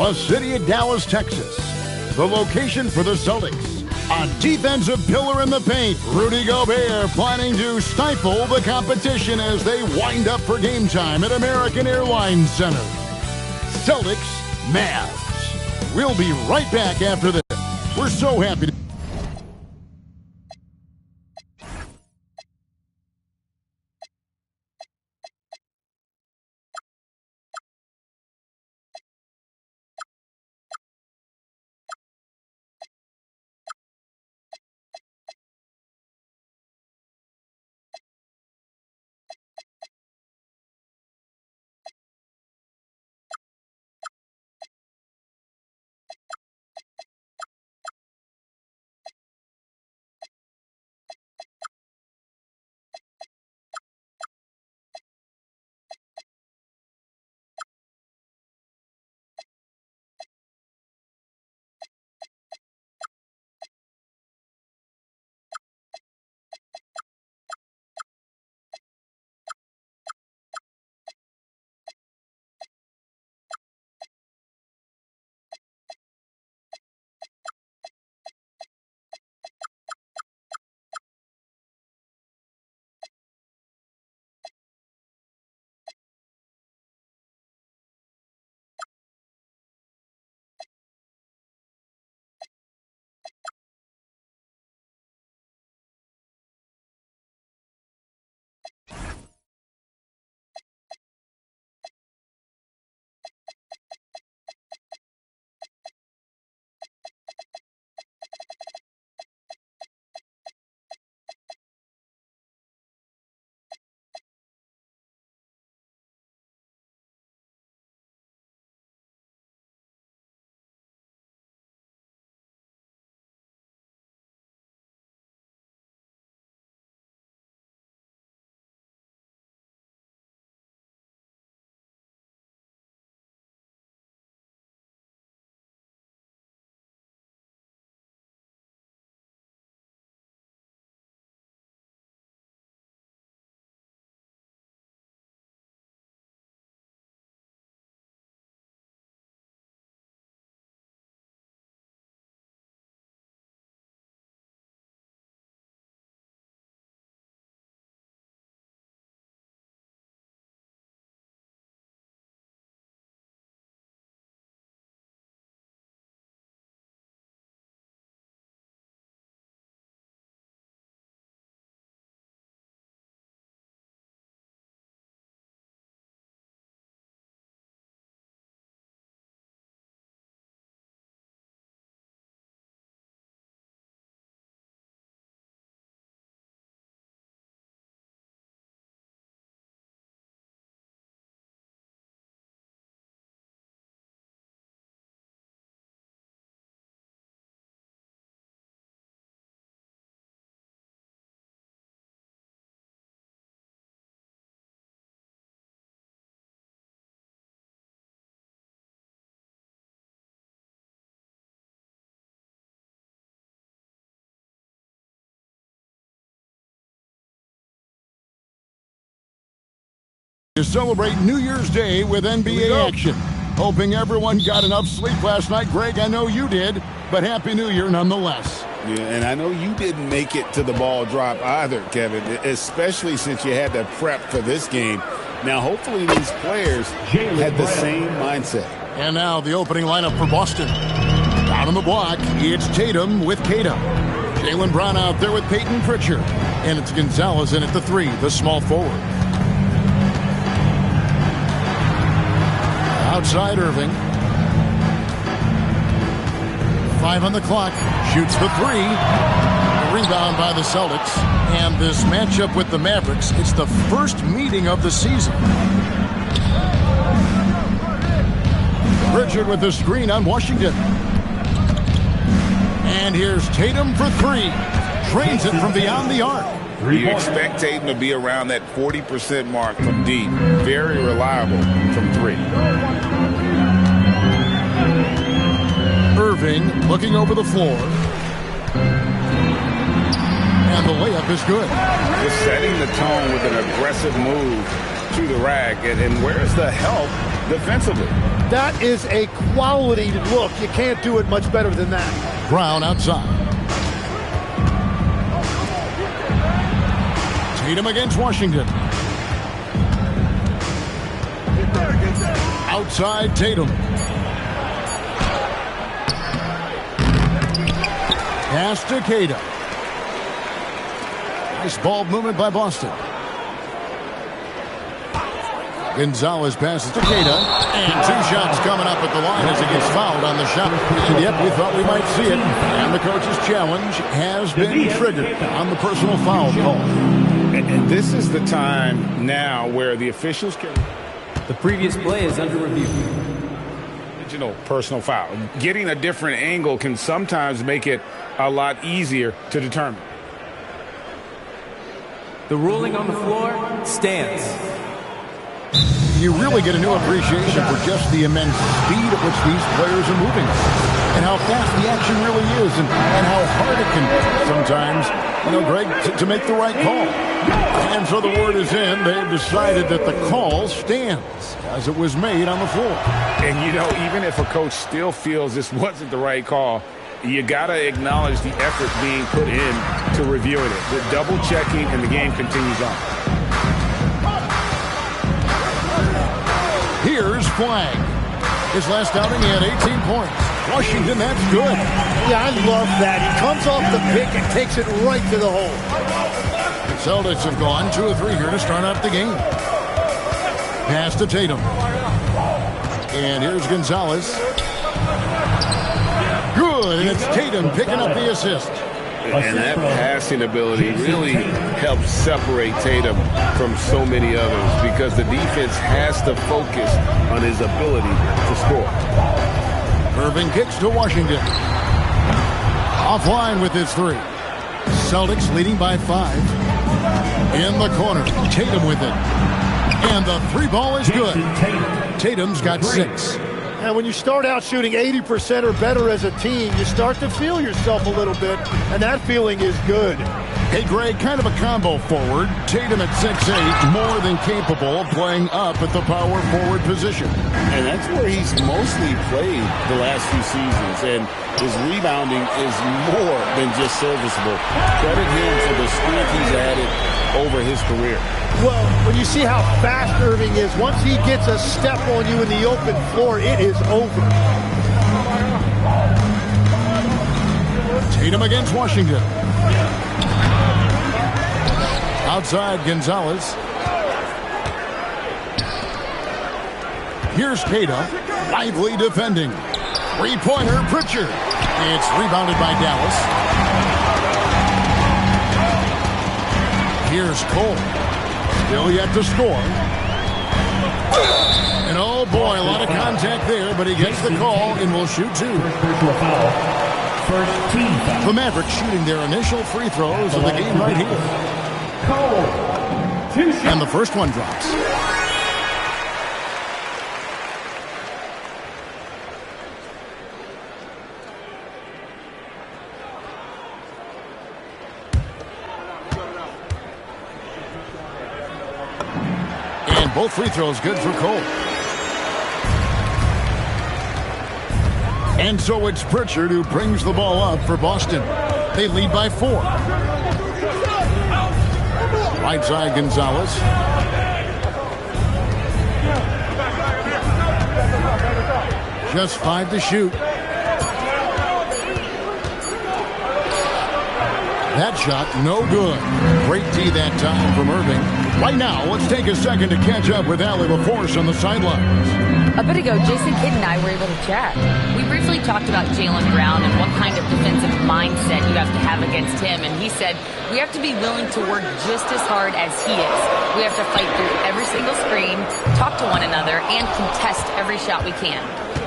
The city of Dallas, Texas. The location for the Celtics. A defensive pillar in the paint. Rudy Gobert planning to stifle the competition as they wind up for game time at American Airlines Center. Celtics, Mavs. We'll be right back after this. We're so happy to... To celebrate New Year's Day with NBA action. Hoping everyone got enough sleep last night. Greg, I know you did, but Happy New Year nonetheless. Yeah, and I know you didn't make it to the ball drop either, Kevin, especially since you had to prep for this game. Now, hopefully these players had the same mindset. And now the opening lineup for Boston. Down on the block, it's Tatum with Cato. Jaylen Brown out there with Peyton Pritchard. And it's Gonzalez in at the 3, the small forward. Outside Irving. 5 on the clock. Shoots the 3. A rebound by the Celtics. And this matchup with the Mavericks, it's the first meeting of the season. Pritchard with the screen on Washington. And here's Tatum for 3. Trains it from beyond the arc. You expect Tatum to be around that 40% mark from deep. Very reliable from 3. Irving looking over the floor. And the layup is good. Just setting the tone with an aggressive move to the rack. And where's the help defensively. That is a quality look. You can't do it much better than that. Brown outside. Tatum against Washington. Outside Tatum. Pass to Queta. Nice ball movement by Boston. Gonzalez passes to Queta. And 2 shots coming up at the line as he gets fouled on the shot. And yep, we thought we might see it. And the coach's challenge has been triggered on the personal foul call. And this is the time now where the officials can... The previous play is under review. Original personal foul. Getting a different angle can sometimes make it a lot easier to determine. The ruling on the floor stands. You really get a new appreciation for just the immense speed at which these players are moving and how fast the action really is and how hard it can sometimes, Greg, to make the right call. And so the word is in. They've decided that the call stands as it was made on the floor. And, even if a coach still feels this wasn't the right call, you got to acknowledge the effort being put in to reviewing it. The double checking and the game continues on. Here's Flag. His last outing, he had 18 points. Washington, that's good. Yeah, I love that. He comes off the pick and takes it right to the hole. The Celtics have gone 2 of 3 here to start out the game. Pass to Tatum. And here's Gonzalez. Good, and it's Tatum picking up the assist. And that passing ability really helps separate Tatum from so many others because the defense has to focus on his ability to score. Irving kicks to Washington. Offline with his 3. Celtics leading by 5. In the corner, Tatum with it. And the 3 ball is good. Tatum's got 6. And when you start out shooting 80% or better as a team, you start to feel yourself a little bit, and that feeling is good. Hey, Greg, kind of a combo forward. Tatum at 6'8", more than capable of playing up at the power forward position. And that's where he's mostly played the last few seasons, and his rebounding is more than just serviceable. Credit him for the strength he's added over his career. Well, when you see how fast Irving is, once he gets a step on you in the open floor, it is over. Tatum against Washington. Outside Gonzalez. Here's Queta, lively defending. 3-pointer, Pritchard. It's rebounded by Dallas. Here's Cole. Still yet to score. And oh boy, a lot of contact there, but he gets the call and will shoot 2. The Mavericks shooting their initial free throws of the game right here. And the first one drops. And both free throws good for Cole. And so it's Pritchard who brings the ball up for Boston. They lead by 4. Right side Gonzalez. Just 5 to shoot. That shot, no good. Great D that time from Irving. Right now, let's take a second to catch up with Allie LaForce on the sidelines. A bit ago, Jason Kidd and I were able to chat. We briefly talked about Jaylen Brown and what kind of defensive mindset you have to have against him. And he said, we have to be willing to work just as hard as he is. We have to fight through every single screen, talk to one another, and contest every shot we can.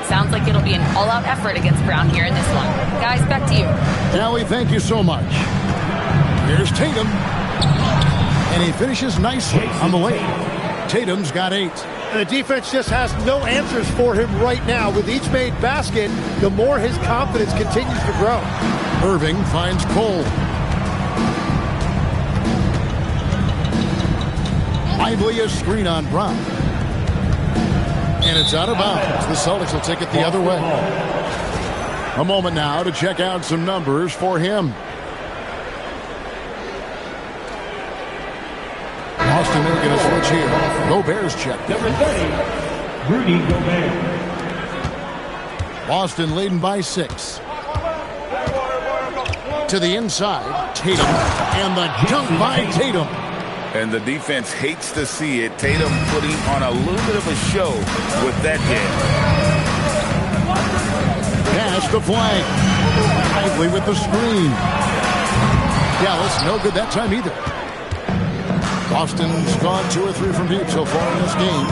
Sounds like it'll be an all-out effort against Brown here in this one. Guys, back to you. Allie, thank you so much. Here's Tatum. And he finishes nicely on the lane. Tatum's got 8. And the defense just has no answers for him right now. With each made basket, the more his confidence continues to grow. Irving finds Cole. Lively a screen on Brown. And it's out of bounds. The Celtics will take it the other way. A moment now to check out some numbers for him. Boston making a switch here. Gobert's checked. Number 30, Rudy Gobert. Boston leading by 6. To the inside, Tatum. And the dunk by Tatum. And the defense hates to see it. Tatum putting on a little bit of a show with that game. Pass the flank. Lively with the screen. Dallas, no good that time either. Boston's gone 2 or 3 from deep so far in this game.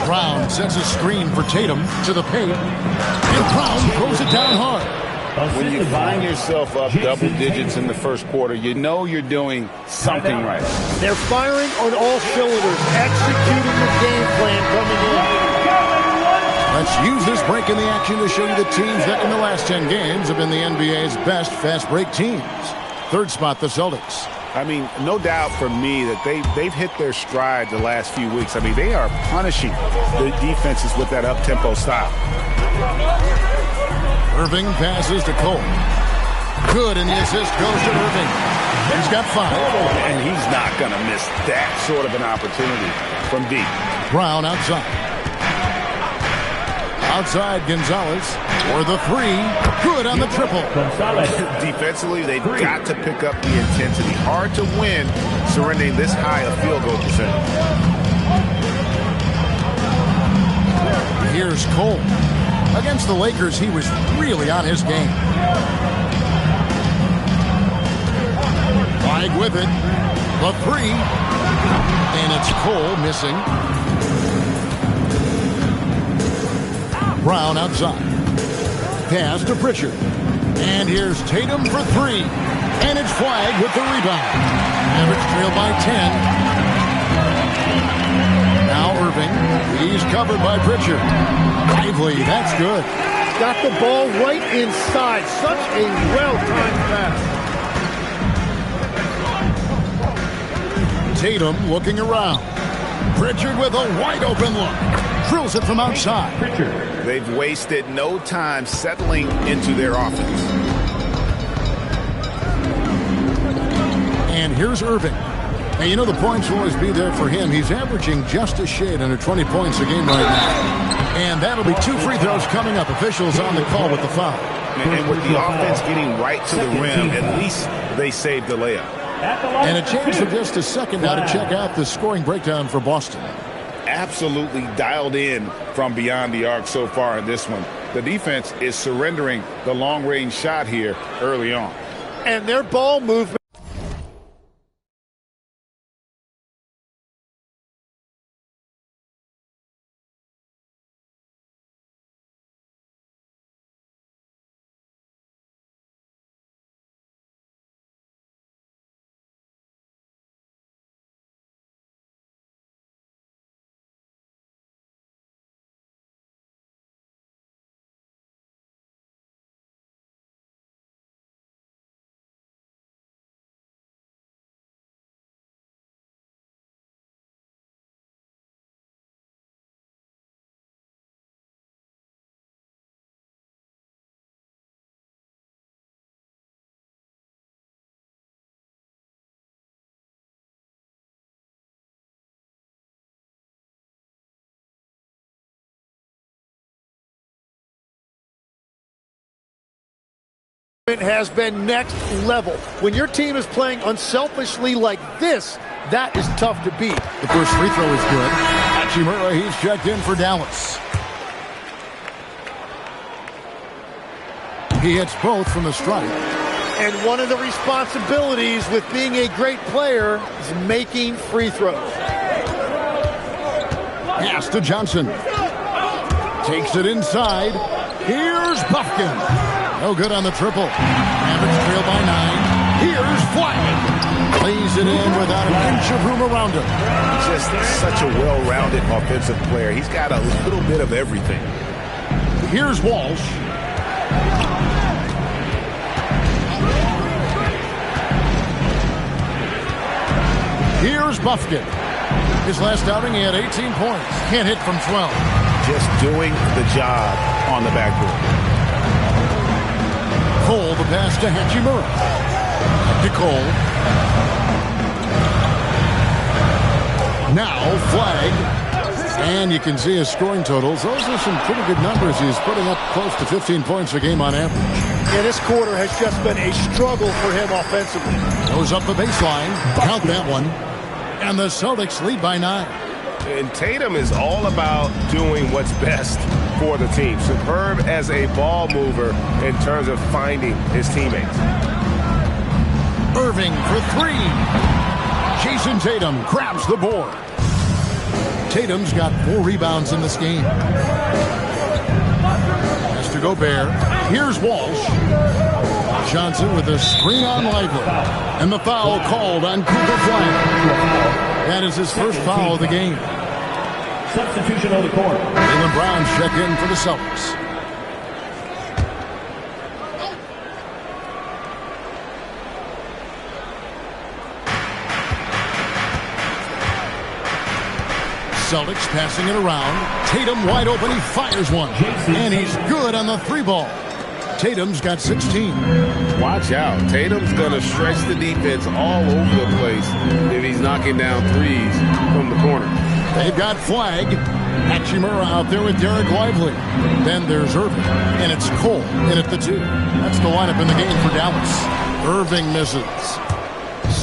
Brown sets a screen for Tatum to the paint. And Brown throws it down hard. When you find yourself up double digits in the first quarter, you know you're doing something right. They're firing on all cylinders, executing the game plan coming in. Let's use this break in the action to show you the teams that in the last 10 games have been the NBA's best fast break teams. Third spot, the Celtics. I mean, no doubt for me that they've hit their stride the last few weeks. I mean, they are punishing the defenses with that up-tempo style. Irving passes to Cole. Good, and the assist goes to Irving. He's got 5. And he's not going to miss that sort of an opportunity from deep. Brown outside. Outside Gonzalez for the 3. Good on the triple. Defensively, they've got to pick up the intensity. Hard to win surrendering this high a field goal percentage. Here's Cole. Against the Lakers, he was really on his game. Flag with it. The 3. And it's Cole missing. Brown outside. Pass to Pritchard. And here's Tatum for 3. And it's flagged with the rebound. Mavericks trail by 10. Now Irving. He's covered by Pritchard. Lively, that's good. Got the ball right inside. Such a well-timed pass. Tatum looking around. Pritchard with a wide-open look. Drills it from outside. They've wasted no time settling into their offense. And here's Irving. And you know the points will always be there for him. He's averaging just a shade under 20 points a game right now. And that'll be 2 free throws coming up. Officials on the call with the foul. And with the offense getting right to the rim, at least they saved the layup. And a chance for just a second now to check out the scoring breakdown for Boston. Absolutely dialed in from beyond the arc so far in this one. The defense is surrendering the long-range shot here early on. And their ball movement. Has been next level. When your team is playing unselfishly like this, that is tough to beat. The first free throw is good. Hachimura, he's checked in for Dallas. He hits both from the stripe. And one of the responsibilities with being a great player is making free throws. Pass to Johnson. Takes it inside. Here's Buffkin. No good on the triple. Mavericks trail by 9. Here's Flag. Lays it in without an inch of room around him. Just such a well-rounded offensive player. He's got a little bit of everything. Here's Walsh. Here's Buffkin. His last outing, he had 18 points. Can't hit from 12. Just doing the job on the backboard. Cole, the pass to Hachimura. To Cole. Now, flag. And you can see his scoring totals. Those are some pretty good numbers. He's putting up close to 15 points a game on average. Yeah, this quarter has just been a struggle for him offensively. Goes up the baseline. Count that one. And the Celtics lead by 9. And Tatum is all about doing what's best for the team. Superb as a ball mover in terms of finding his teammates. Irving for 3. Jason Tatum grabs the board. Tatum's got 4 rebounds in this game. Has to Gobert. Here's Walsh. Johnson with a screen on Lively. And the foul called on Cooper Flagg. That is his first foul of the game. Substitution on the court. Jaylen Brown check in for the Celtics. Celtics passing it around. Tatum wide open. He fires one. And he's good on the 3 ball. Tatum's got 16. Watch out. Tatum's going to stretch the defense all over the place if he's knocking down threes from the corner. They've got Flagg. Hachimura out there with Derek Lively. Then there's Irving. And it's Cole in at the 2. That's the lineup in the game for Dallas. Irving misses.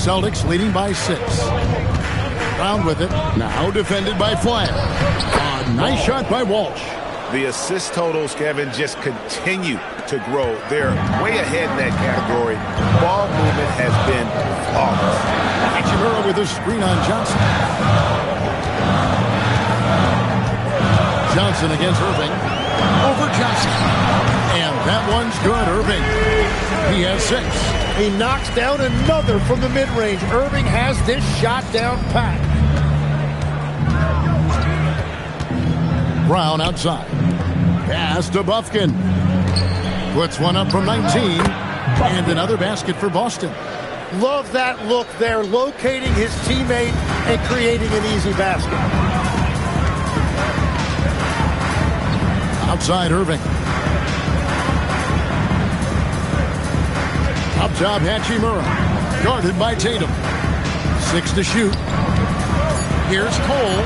Celtics leading by 6. Brown with it. Now defended by Flagg. A nice shot by Walsh. The assist totals, Kevin, just continue to grow. They're way ahead in that category. Ball movement has been flawless. Hachimura with a screen on Johnson. Johnson against Irving. Over Johnson. And that one's good. Irving. He has 6. He knocks down another from the mid-range. Irving has this shot down pat. Brown outside. Pass to Bufkin. Puts one up from 19. And another basket for Boston. Love that look there, locating his teammate and creating an easy basket. Outside Irving. Up top Hachimura. Guarded by Tatum. 6 to shoot. Here's Cole.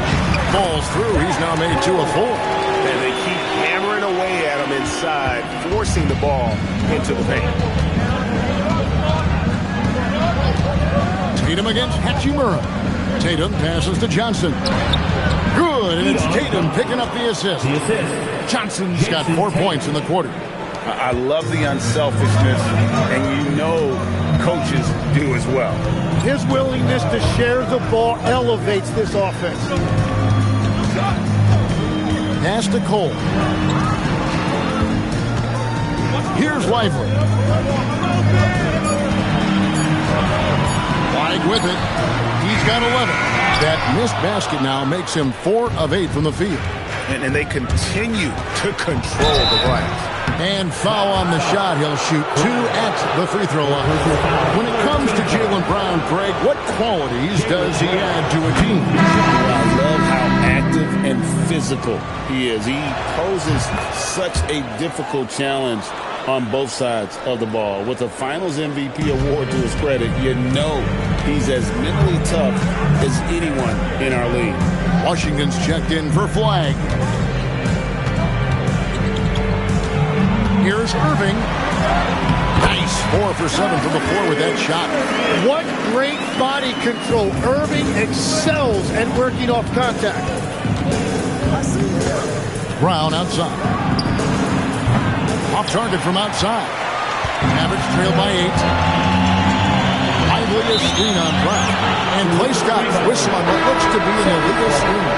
Falls through. He's now made 2 of 4. And they keep hammering away at him inside, forcing the ball into the paint. Tatum against Hachimura. Tatum passes to Johnson. Good, and it's Tatum picking up the assist. Johnson's got 4 points in the quarter. I love the unselfishness, and you know coaches do as well. His willingness to share the ball elevates this offense. Pass to Cole. Here's Lively. Flagg with it. He's got 11. That missed basket now makes him 4 of 8 from the field. And they continue to control the glass. And foul on the shot. He'll shoot 2 at the free throw line. When it comes to Jaylen Brown, Greg, what qualities does he add to a team? I love how active and physical he is. He poses such a difficult challenge on both sides of the ball. With a Finals MVP award to his credit, you know he's as mentally tough as anyone in our league. Washington's checked in for Flagg. Here's Irving. Nice. 4 for 7 from the floor with that shot. What great body control. Irving excels at working off contact. Brown outside. Off target from outside. Mavericks trail by 8. Lively a screen on Brown. And Clay Scott whistle on what looks to be an illegal screen.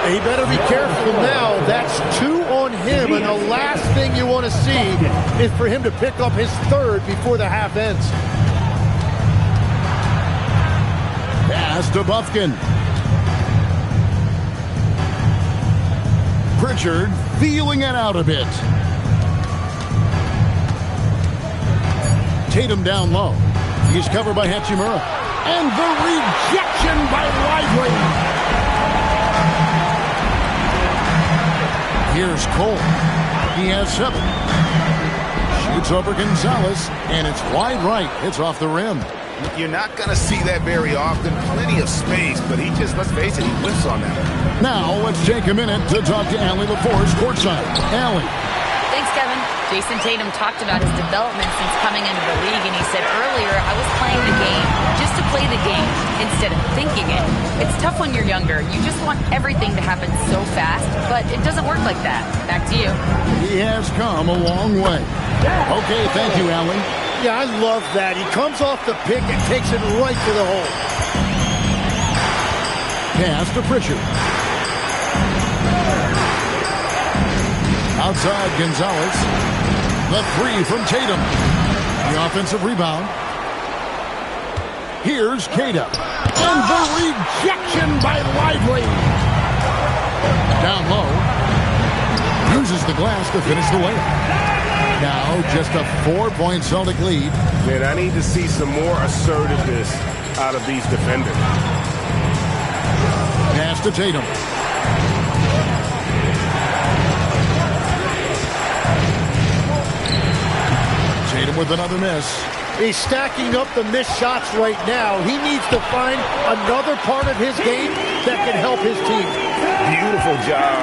He better be careful now. That's 2 on him, and the last thing you want to see is for him to pick up his 3rd before the half ends. Pass to Bufkin. Pritchard feeling it out a bit. Tatum down low. He's covered by Hachimura. And the rejection by Lively. Here's Cole. He has 7. Shoots over Gonzalez, and it's wide right. It's off the rim. You're not going to see that very often. Plenty of space, but he just, let's face it, he whiffs on that. Now, let's take a minute to talk to Allie LaForce courtside. Allie. Thanks, Kevin. Jason Tatum talked about his development since coming into the league, and he said earlier, I was playing the game just to play the game instead of thinking it. It's tough when you're younger. You just want everything to happen so fast, but it doesn't work like that. Back to you. He has come a long way. Okay, thank you, Allie. Yeah, I love that. He comes off the pick and takes it right to the hole. Pass to Pritchard. Outside Gonzalez. The 3 from Tatum. The offensive rebound. Here's Queta. And the rejection by Lively. Down low. Uses the glass to finish the layup. Now just a 4-point Celtic lead. Man, I need to see some more assertiveness out of these defenders. Pass to Tatum. Tatum with another miss. He's stacking up the missed shots right now. He needs to find another part of his game that can help his team. Beautiful job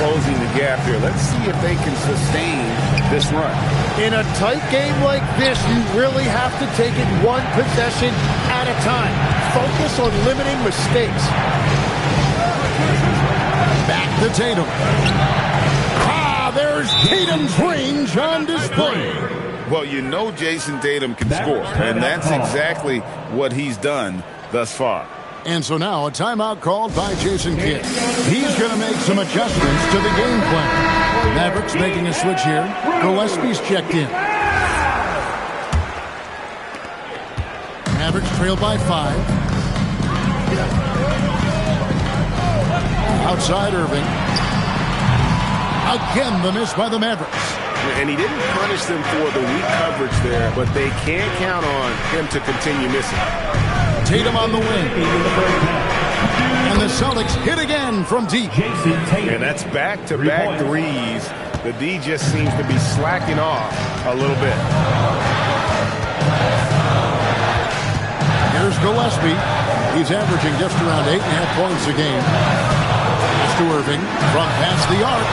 closing the gap here. Let's see if they can sustain this run. In a tight game like this, you really have to take it one possession at a time. Focus on limiting mistakes. Back to Tatum. There's Tatum's range on display. Well, you know Jason Tatum can score, and that's exactly what he's done thus far. And so now a timeout called by Jason Kidd. He's going to make some adjustments to the game plan. Mavericks making a switch here. Gillespie's checked in. Mavericks trailed by 5. Outside Irving. Again, the miss by the Mavericks. And he didn't punish them for the weak coverage there, but they can't count on him to continue missing. Tatum on the wing. And the Celtics hit again from deep. And that's back-to-back threes. The D just seems to be slacking off a little bit. Here's Gillespie. He's averaging just around 8.5 points a game. Pass to Irving from past the arc.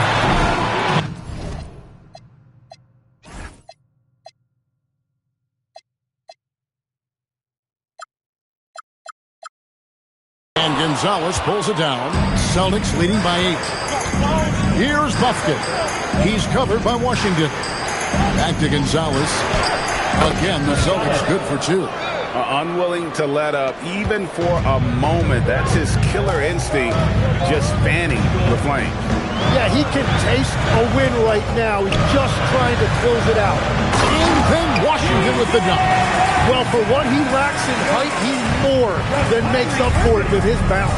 And Gonzalez pulls it down. Celtics leading by 8. Here's Buffkin. He's covered by Washington. Back to Gonzalez. Again, the Celtics good for 2. Unwilling to let up even for a moment. That's his killer instinct, just fanning the flame. Yeah, he can taste a win right now. He's just trying to close it out. And then Washington with the dunk. Well, for what he lacks in height, he more than makes up for it with his bounce.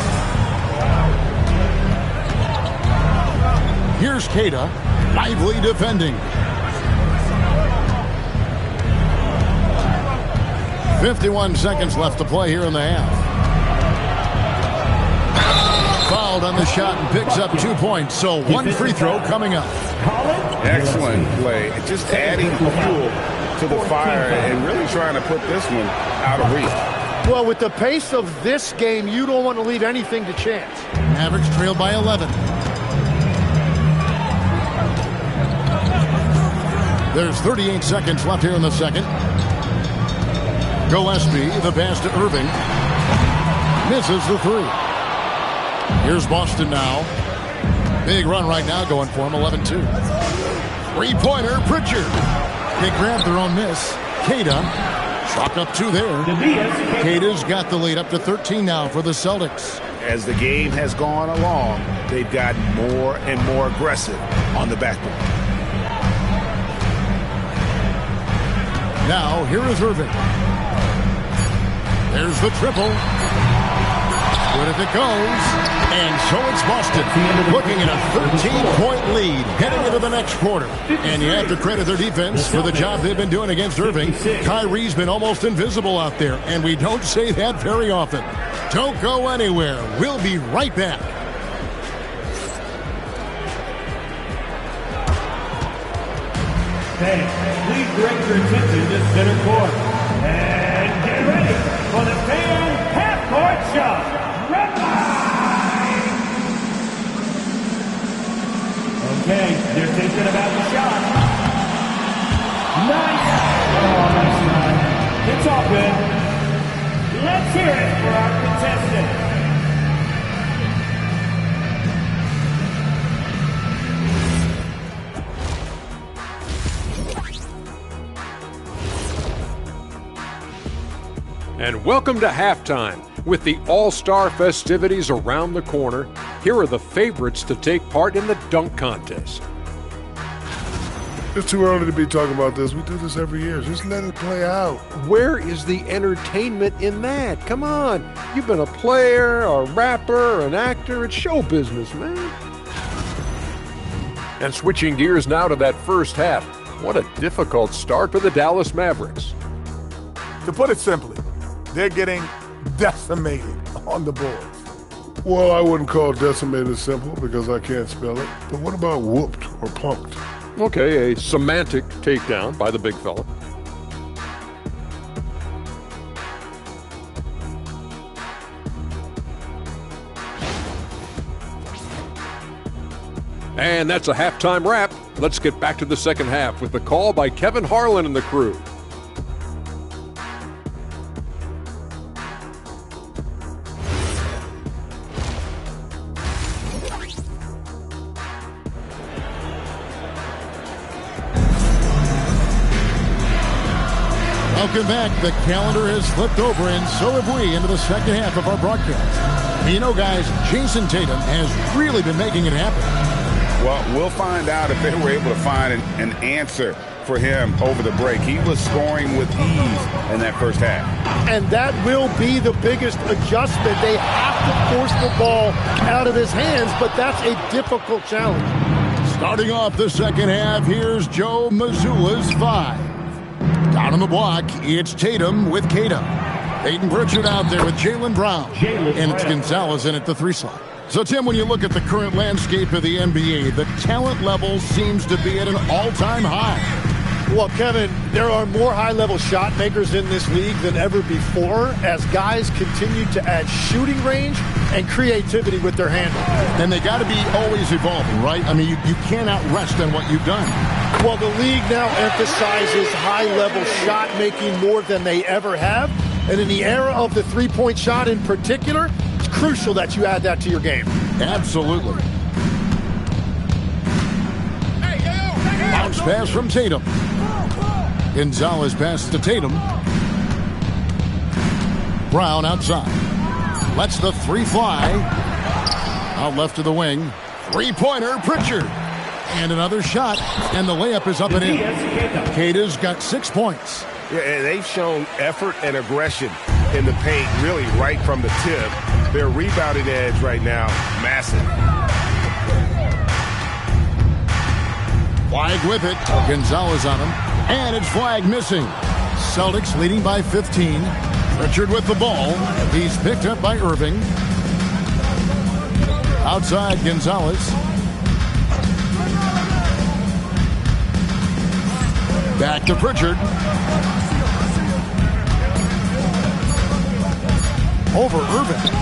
Here's Queta, lively defending. 51 seconds left to play here in the half. Fouled on the shot and picks up 2 points, so 1 free throw coming up. Excellent play. Just adding fuel to the fire and really trying to put this one out of reach. Well, with the pace of this game, you don't want to leave anything to chance. Mavericks trailed by 11. There's 38 seconds left here in the second. Gillespie, the pass to Irving. Misses the 3. Here's Boston now. Big run right now going for him, 11-2. 3-pointer, Pritchard. They grab their own miss. Queta, chalk up 2 there. Queta's got the lead up to 13 now for the Celtics. As the game has gone along, they've gotten more and more aggressive on the backboard. Now, here is Irving. There's the triple. Good if it goes. And so it's Boston looking at a 13-point lead heading into the next quarter. And you have to credit their defense for the job they've been doing against Irving. Kyrie's been almost invisible out there, and we don't say that very often. Don't go anywhere. We'll be right back. Fans, please direct your attention to center court. And get ready for the fan half-court shot. Red line! Okay, they're thinking about the shot. Nice! Oh, nice shot. It's all good. Let's hear it for our contestant. And welcome to halftime. With the All-Star festivities around the corner, here are the favorites to take part in the dunk contest. It's too early to be talking about this. We do this every year. Just let it play out. Where is the entertainment in that? Come on. You've been a player, a rapper, an actor. It's show business, man. And switching gears now to that first half. What a difficult start for the Dallas Mavericks. To put it simply, they're getting decimated on the boards. Well, I wouldn't call decimated simple because I can't spell it. But what about whooped or punked? Okay, a semantic takedown by the big fella. And that's a halftime wrap. Let's get back to the second half with the call by Kevin Harlan and the crew. Welcome back. The calendar has flipped over, and so have we, into the second half of our broadcast. You know, guys, Jason Tatum has really been making it happen. Well, we'll find out if they were able to find an answer for him over the break. He was scoring with ease in that first half. And that will be the biggest adjustment. They have to force the ball out of his hands, but that's a difficult challenge. Starting off the second half, here's Joe Mazzulla's 5. Down on the block, it's Tatum with Cato. Peyton Pritchard out there with Jaylen Brown. And it's Gonzalez in at the 3 slot. So, Tim, when you look at the current landscape of the NBA, the talent level seems to be at an all-time high. Well, Kevin, there are more high-level shot makers in this league than ever before as guys continue to add shooting range and creativity with their handle. And they got to be always evolving, right? I mean, you cannot rest on what you've done. Well, the league now emphasizes high-level shot making more than they ever have. And in the era of the three-point shot in particular, it's crucial that you add that to your game. Absolutely. Bounce pass from Tatum. Gonzalez passes to Tatum. Brown outside. Lets the 3 fly. Out left of the wing. Three-pointer, Pritchard. And another shot. And the layup is up and in. Cata's got 6 points. Yeah, and they've shown effort and aggression in the paint, really right from the tip. Their rebounding edge right now, massive. Flag with it. Gonzalez on him. And it's flag missing. Celtics leading by 15. Pritchard with the ball. He's picked up by Irving. Outside, Gonzalez. Back to Pritchard. Over Irving.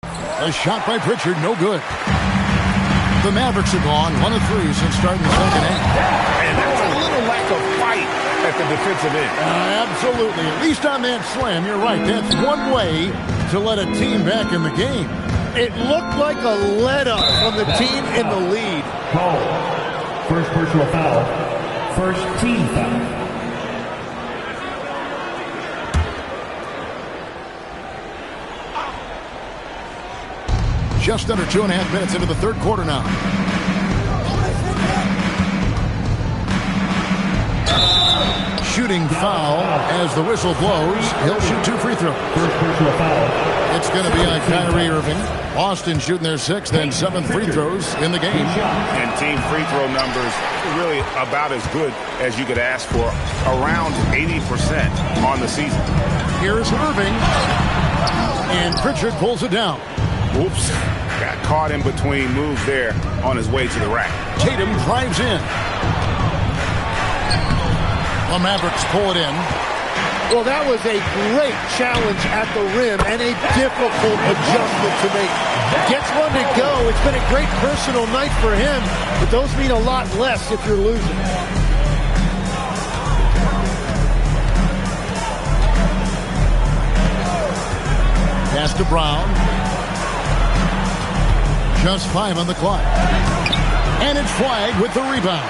A shot by Pritchard, no good. The Mavericks are gone 1 of 3 since starting the second half. And that's a little lack of fight at the defensive end. Absolutely. At least on that slam, you're right. That's one way to let a team back in the game. It looked like a let-up from the team in the lead. Call. First personal foul. First team foul. Just under 2.5 minutes into the third quarter now. shooting foul as the whistle blows. He'll shoot 2 free throws. First personal foul. It's going to be on Kyrie Irving. Boston shooting their 6th and 7th free throws in the game. And team free throw numbers really about as good as you could ask for. Around 80% on the season. Here's Irving. And Pritchard pulls it down. Oops. Got caught in between moves there on his way to the rack. Tatum drives in. The Mavericks pull it in. Well, that was a great challenge at the rim and a difficult adjustment to make. Gets one to go. It's been a great personal night for him, but those mean a lot less if you're losing. Pass to Brown. Just 5 on the clock. And it's Flagg with the rebound.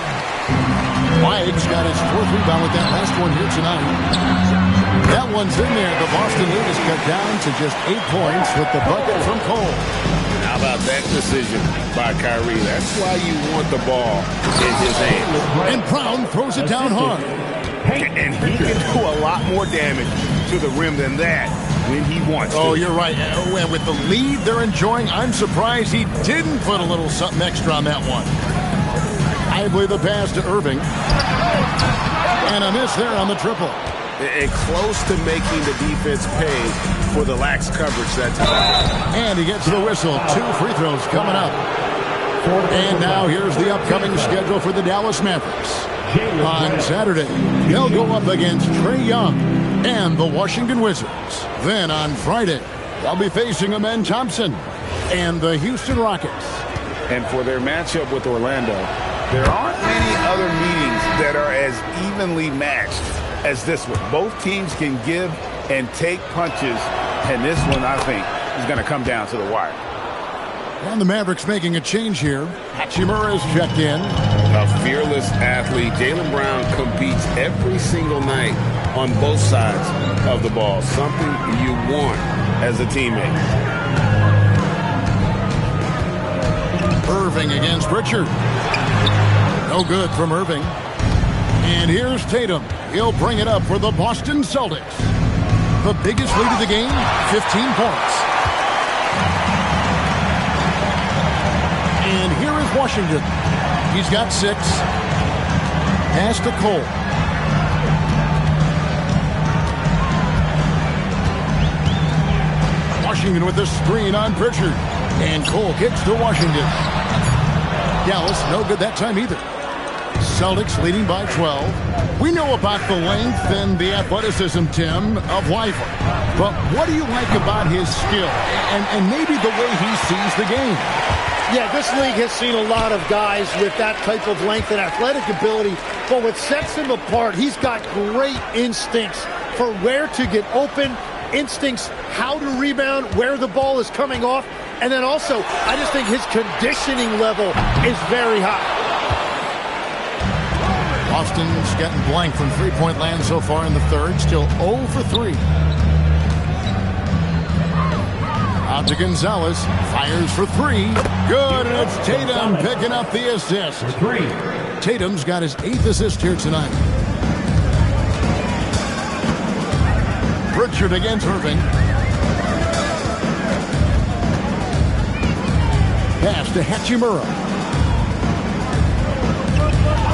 Flagg's got his 4th rebound with that last one here tonight. That one's in there. The Boston lead is cut down to just 8 points with the bucket from Cole. How about that decision by Kyrie? That's why you want the ball in his hands. And Brown throws it down hard. And he can do a lot more damage to the rim than that when he wants to. Oh, you're right. And with the lead they're enjoying, I'm surprised he didn't put a little something extra on that one. I believe the pass to Irving. And a miss there on the triple. And close to making the defense pay for the lax coverage that time. And he gets the whistle. 2 free throws coming up. And now here's the upcoming schedule for the Dallas Mavericks. On Saturday, they'll go up against Trae Young and the Washington Wizards. Then on Friday, they'll be facing Amen Thompson and the Houston Rockets. And for their matchup with Orlando, there aren't many other meetings that are as evenly matched as this one. Both teams can give and take punches, and this one, I think, is going to come down to the wire. And the Mavericks making a change here. Hachimura is checked in. A fearless athlete. Jaylen Brown competes every single night on both sides of the ball. Something you want as a teammate. Irving against Pritchard. No good from Irving. And here's Tatum. He'll bring it up for the Boston Celtics. The biggest lead of the game, 15 points. And here is Washington. He's got 6. Pass to Cole. Washington with the screen on Pritchard. And Cole kicks to Washington. Dallas, no good that time either. Celtics leading by 12. We know about the length and the athleticism, Tim, of Leifert. But what do you like about his skill and maybe the way he sees the game? Yeah, this league has seen a lot of guys with that type of length and athletic ability. But what sets him apart, he's got great instincts for where to get open, instincts how to rebound, where the ball is coming off. And then also, I just think his conditioning level is very high. Boston's getting blank from three-point land so far in the third. Still 0 for 3. Out to Gonzalez. Fires for 3. Good, and it's Tatum picking up the assist. 3. Tatum's got his 8th assist here tonight. Pritchard against Irving. Pass to Hachimura.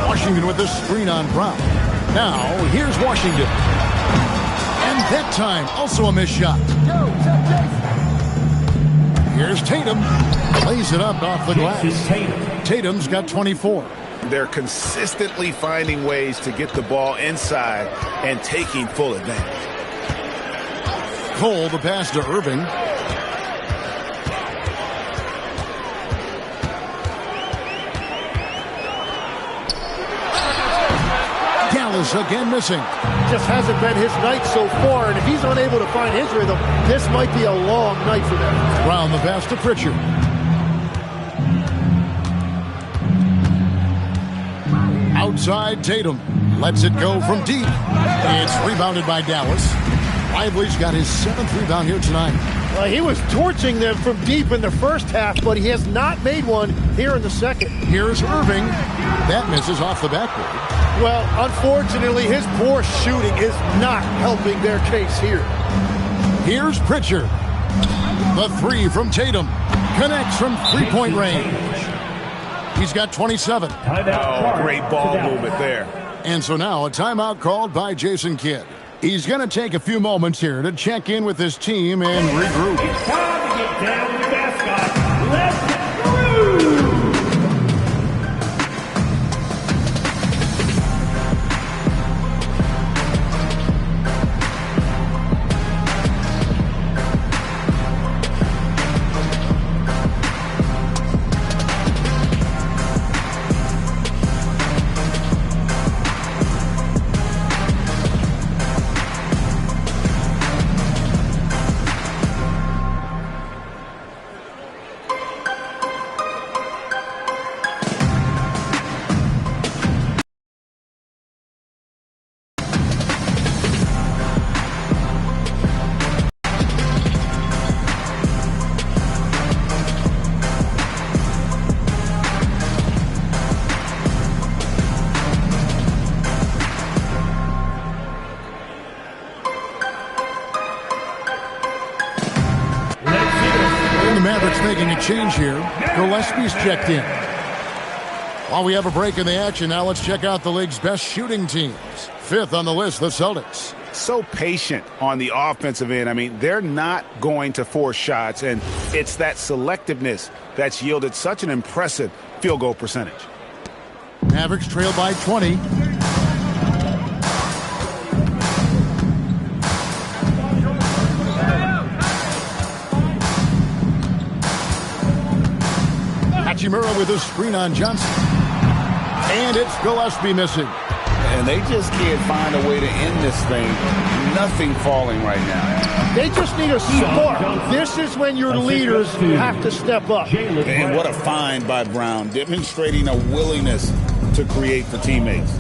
Washington with the screen on Brown. Now, here's Washington. And that time, also a missed shot. Here's Tatum. Lays it up off the glass. Tatum's got 24. They're consistently finding ways to get the ball inside and taking full advantage. Cole, the pass to Irving. Dallas again missing. Just hasn't been his night so far, and if he's unable to find his rhythm, this might be a long night for them. Brown, the pass to Pritchard. Outside, Tatum lets it go from deep. It's rebounded by Dallas. Lively's got his 7th rebound here tonight. He was torching them from deep in the first half, but he has not made one here in the second. Here's Irving. That misses off the backboard. Well, unfortunately, his poor shooting is not helping their case here. Here's Pritchard. The three from Tatum. Connects from three-point range. He's got 27. Oh, great ball movement there. And so now a timeout called by Jason Kidd. He's going to take a few moments here to check in with his team and regroup. It's time to get down to the mascot. Let's groove! The Mavericks making a change here. Gillespie's checked in. While we have a break in the action, now let's check out the league's best shooting teams. Fifth on the list, the Celtics. So patient on the offensive end. I mean, they're not going to force shots, and it's that selectiveness that's yielded such an impressive field goal percentage. Mavericks trail by 20. Hachimura with a screen on Johnson. And it's Gillespie missing. And they just can't find a way to end this thing. Nothing falling right now. They just need a spark. This is when your leaders have to step up. And what a find by Brown, demonstrating a willingness to create for teammates.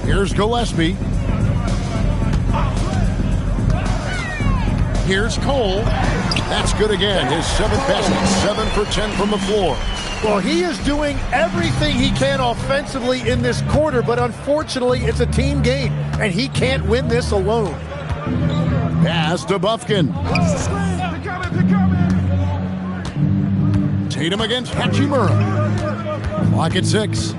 Here's Gillespie. Here's Cole. That's good again. His seventh basket, 7 for 10 from the floor. Well, he is doing everything he can offensively in this quarter, but unfortunately, it's a team game, and he can't win this alone. Pass to Bufkin. Tatum against Hachimura. Clock at 6.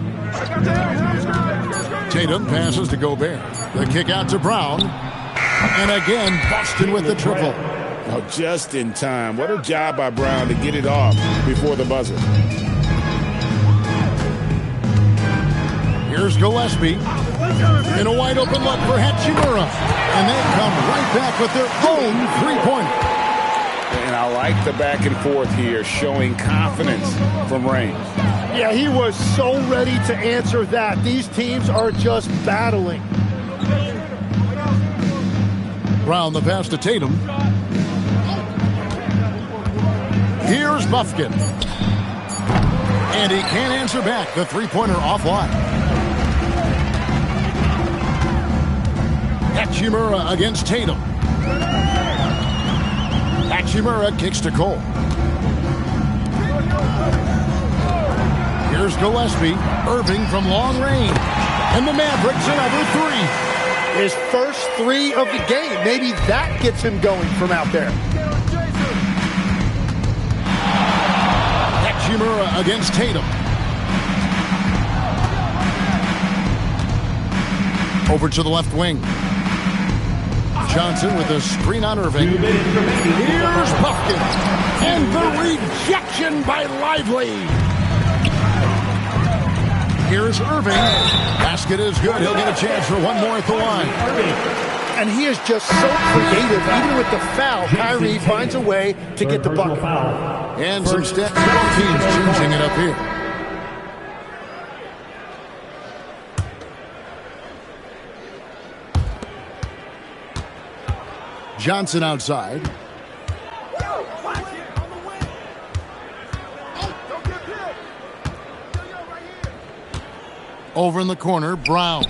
Tatum passes to Gobert. The kick out to Brown. And again, Boston with the triple. Oh, just in time. What a job by Brown to get it off before the buzzer. Here's Gillespie. In a wide open look for Hachimura. And they come right back with their own three-pointer. And I like the back and forth here, showing confidence from range. Yeah, he was so ready to answer that. These teams are just battling. Brown the pass to Tatum. Here's Bufkin. And he can't answer back. The three-pointer offline. Hachimura against Tatum. Hachimura kicks to Cole. Here's Gillespie. Irving from long range. And the Mavericks another three. His first three of the game. Maybe that gets him going from out there. Hachimura against Tatum. Over to the left wing. Johnson with a screen on Irving. Here's Bufkin. And the rejection by Lively. Here's Irving. Basket is good. He'll get a chance for one more at the line. And he is just so creative. Even with the foul, Kyrie finds a way to get the bucket. And some steps. Teams changing it up here. Johnson outside. Over in the corner, Brown.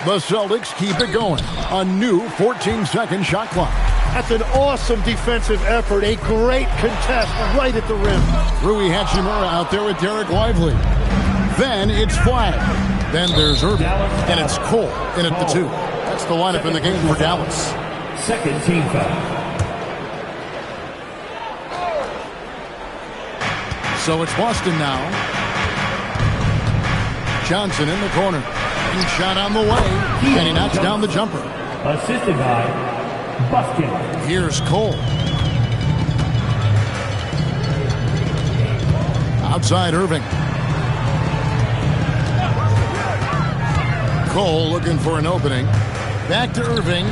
The Celtics keep it going. A new 14-second shot clock. That's an awesome defensive effort. A great contest right at the rim. Rui Hachimura out there with Derek Lively. Then it's Flag. Then there's Irving. And it's Cole in at the 2. That's the lineup in the game for Dallas. Second team foul. So it's Boston now. Johnson in the corner. And shot on the way. And he knocks down the jumper. Assisted by Buskin. Here's Cole. Outside Irving. Cole looking for an opening. Back to Irving.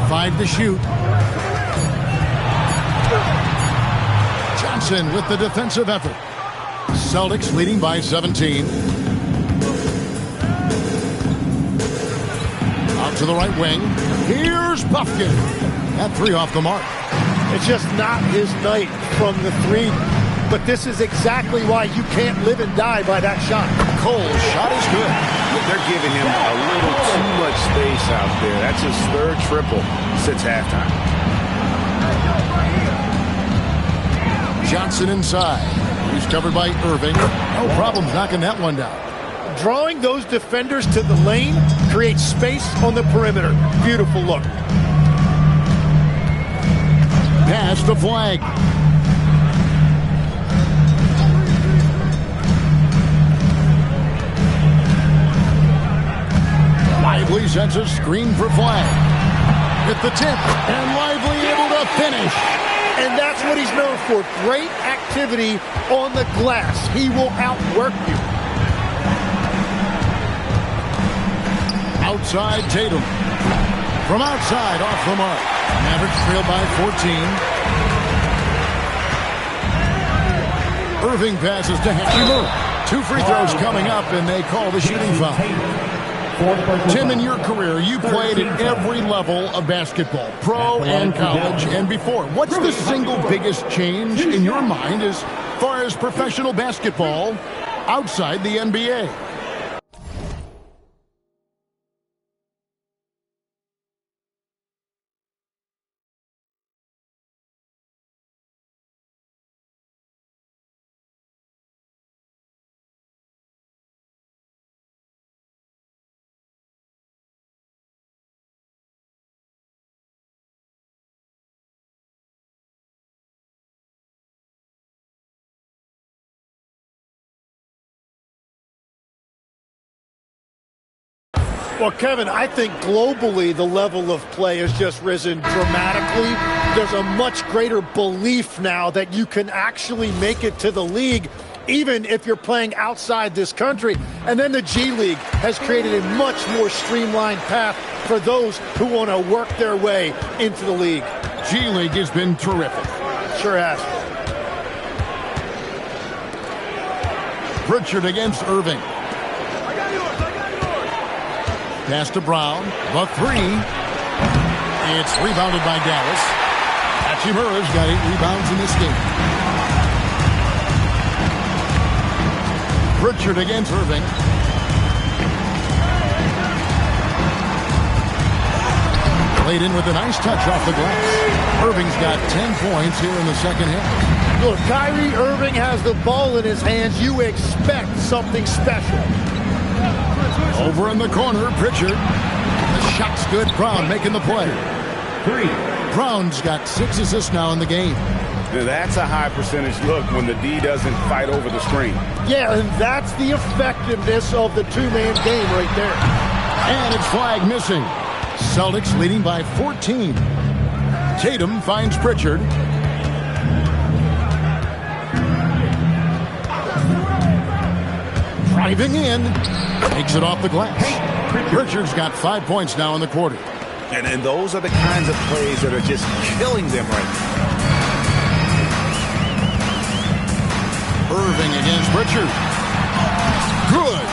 5 to shoot. Johnson with the defensive effort. Celtics leading by 17. Out to the right wing. Here's Buffkin. That 3 off the mark. It's just not his night from the 3. But this is exactly why you can't live and die by that shot. Cole's shot is good. They're giving him a little too much space out there. That's his 3rd triple since halftime. Johnson inside. He's covered by Irving. No problems knocking that one down. Drawing those defenders to the lane creates space on the perimeter. Beautiful look. Pass the Flag. Lively sets a screen for Flag. Hit the tip, and Lively able to finish. And that's what he's known for. Great activity on the glass. He will outwork you. Outside Tatum. From outside, off the mark. Mavericks trail by 14. Irving passes to Hachimura. 2 free throws coming up, and they call the shooting foul. Tim, in your career, you played at every level of basketball, pro and college, and before. What's the single biggest change in your mind as far as professional basketball outside the NBA? Well, Kevin, I think globally the level of play has just risen dramatically. There's a much greater belief now that you can actually make it to the league, even if you're playing outside this country. And then the G League has created a much more streamlined path for those who want to work their way into the league. G League has been terrific. Sure has. Pritchard against Irving. Pass to Brown. The 3. It's rebounded by Dallas. Hachimura's got 8 rebounds in this game. Pritchard against Irving. Played in with a nice touch off the glass. Irving's got 10 points here in the second half. Look, Kyrie Irving has the ball in his hands. You expect something special. Over in the corner, Pritchard. The shot's good. Brown making the play. 3. Brown's got 6 assists now in the game. That's a high percentage look when the D doesn't fight over the screen. Yeah, and that's the effectiveness of the two-man game right there. And it's Flag missing. Celtics leading by 14. Tatum finds Pritchard. Driving in. Takes it off the glass. Pritchard's got 5 points now in the quarter. And those are the kinds of plays that are just killing them right now. Irving against Pritchard. Good.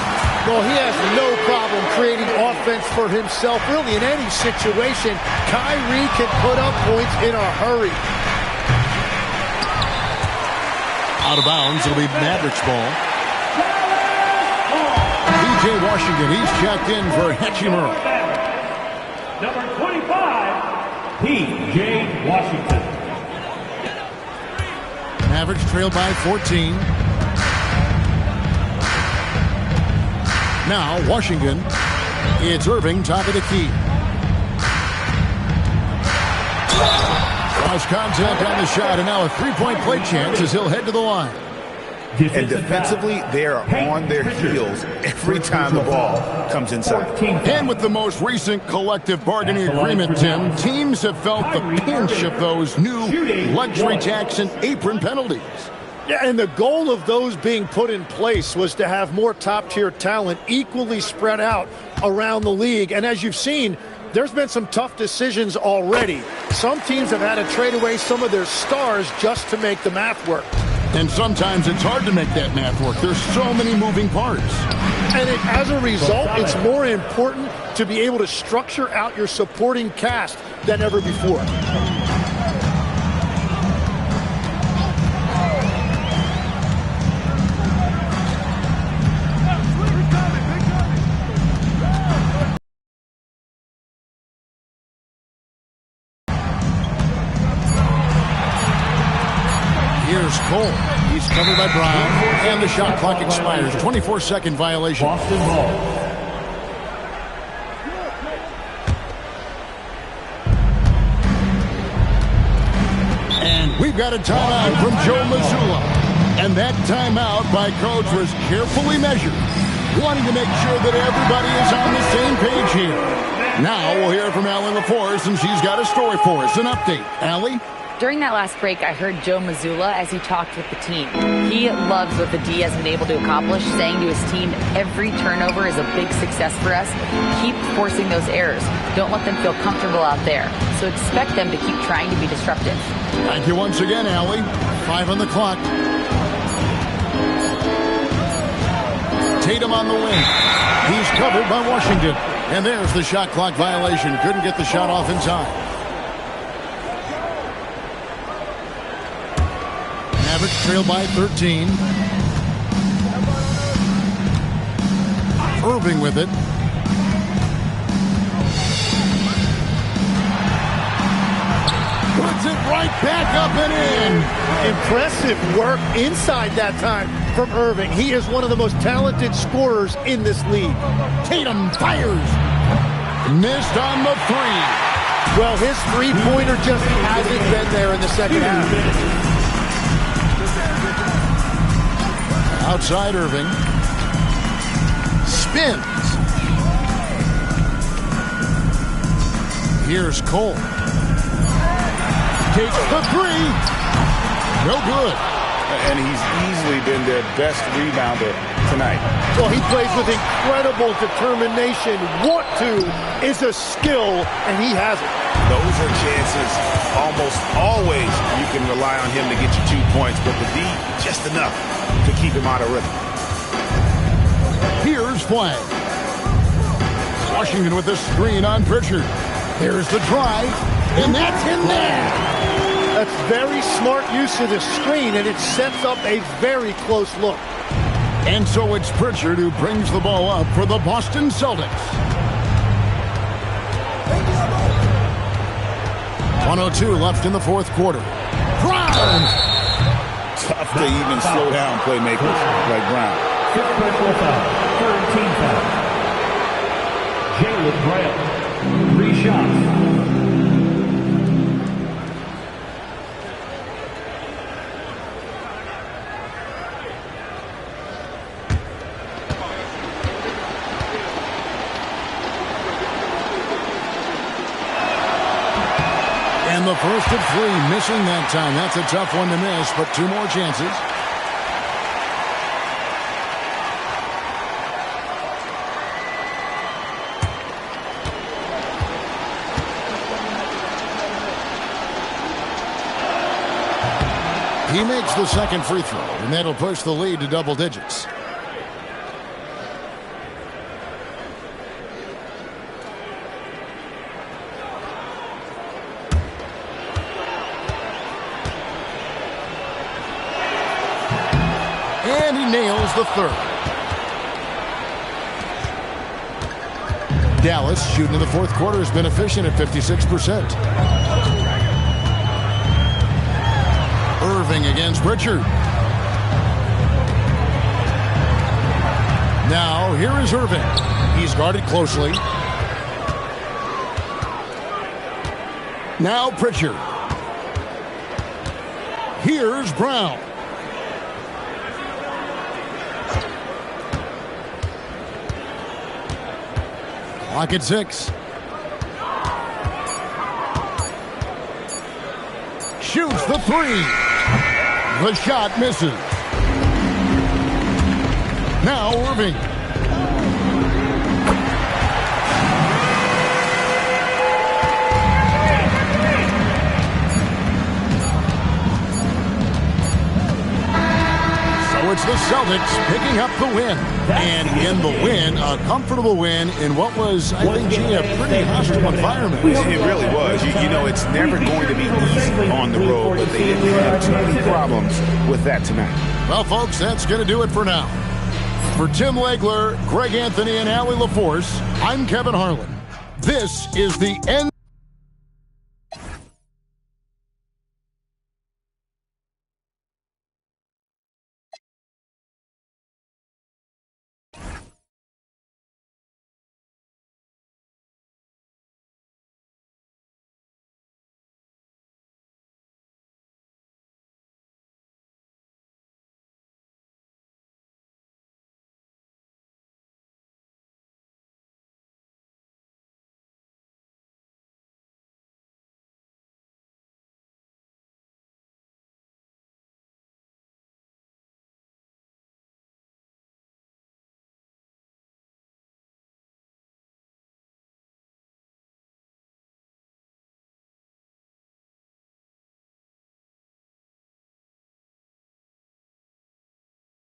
Well, he has no problem creating offense for himself. Really, in any situation, Kyrie can put up points in a hurry. Out of bounds, it'll be Mavericks ball. P.J. Washington, he's checked in for Hachimura. number 25, P.J. Washington. Mavericks trail by 14. Now Washington. It's Irving, top of the key. Cross contact on the shot, and now a three-point play chance as he'll head to the line. And defensively, they are on their heels every time the ball comes inside. And with the most recent collective bargaining agreement, Tim, teams have felt the pinch of those new luxury tax and apron penalties. Yeah, and the goal of those being put in place was to have more top-tier talent equally spread out around the league. And as you've seen, there's been some tough decisions already. Some teams have had to trade away some of their stars just to make the math work. And sometimes it's hard to make that math work. There's so many moving parts. And as a result, it's more important to be able to structure out your supporting cast than ever before. Here's Cole. He's covered by Brown, and the shot clock expires. 24-second violation. Boston ball. And we've got a timeout from Joe Mazzulla. And that timeout by Coach was carefully measured, wanting to make sure that everybody is on the same page here. Now we'll hear from Allie LaForce, and she's got a story for us. An update. Allie? During that last break, I heard Joe Mazzulla as he talked with the team. He loves what the D has been able to accomplish, saying to his team, every turnover is a big success for us. Keep forcing those errors. Don't let them feel comfortable out there. So expect them to keep trying to be disruptive. Thank you once again, Allie. 5 on the clock. Tatum on the wing. He's covered by Washington. And there's the shot clock violation. Couldn't get the shot off in time. Mavericks trail by 13. Irving with it. Puts it right back up and in. Impressive work inside that time from Irving. He is one of the most talented scorers in this league. Tatum fires. Missed on the three. Well, his three-pointer just hasn't been there in the second half. Outside Irving. Spins. Here's Cole. Takes the three. No good. And he's easily been their best rebounder tonight. Well, he plays with incredible determination. Want to is a skill, and he has it. Those are chances almost always you can rely on him to get you 2 points, but the D, just enough to keep him out of rhythm. Here's play. Washington with the screen on Pritchard. There's the drive, and that's in there. That's very smart use of the screen, and it sets up a very close look. And so it's Pritchard who brings the ball up for the Boston Celtics. 1:02 left in the fourth quarter. Brown! Tough to even slow down playmakers like Brown. Fifth personal foul. Third team foul. Jaylen Brown. 3 shots. And the first of 3, missing that time. That's a tough one to miss, but 2 more chances. He makes the second free throw, and that'll push the lead to double digits. And he nails the third. Dallas shooting in the fourth quarter has been efficient at 56%. Irving against Pritchard. Now, here is Irving. He's guarded closely. Now Pritchard. Here's Brown. Clock at 6. Shoots the 3. The shot misses. Now Irving. It's the Celtics picking up the win. And in the win, a comfortable win in what was, I think, a pretty hostile environment. It really was. You know, it's never going to be easy on the road, but they didn't have too many problems with that tonight. Well, folks, that's going to do it for now. For Tim Legler, Greg Anthony, and Allie LaForce, I'm Kevin Harlan. This is the end.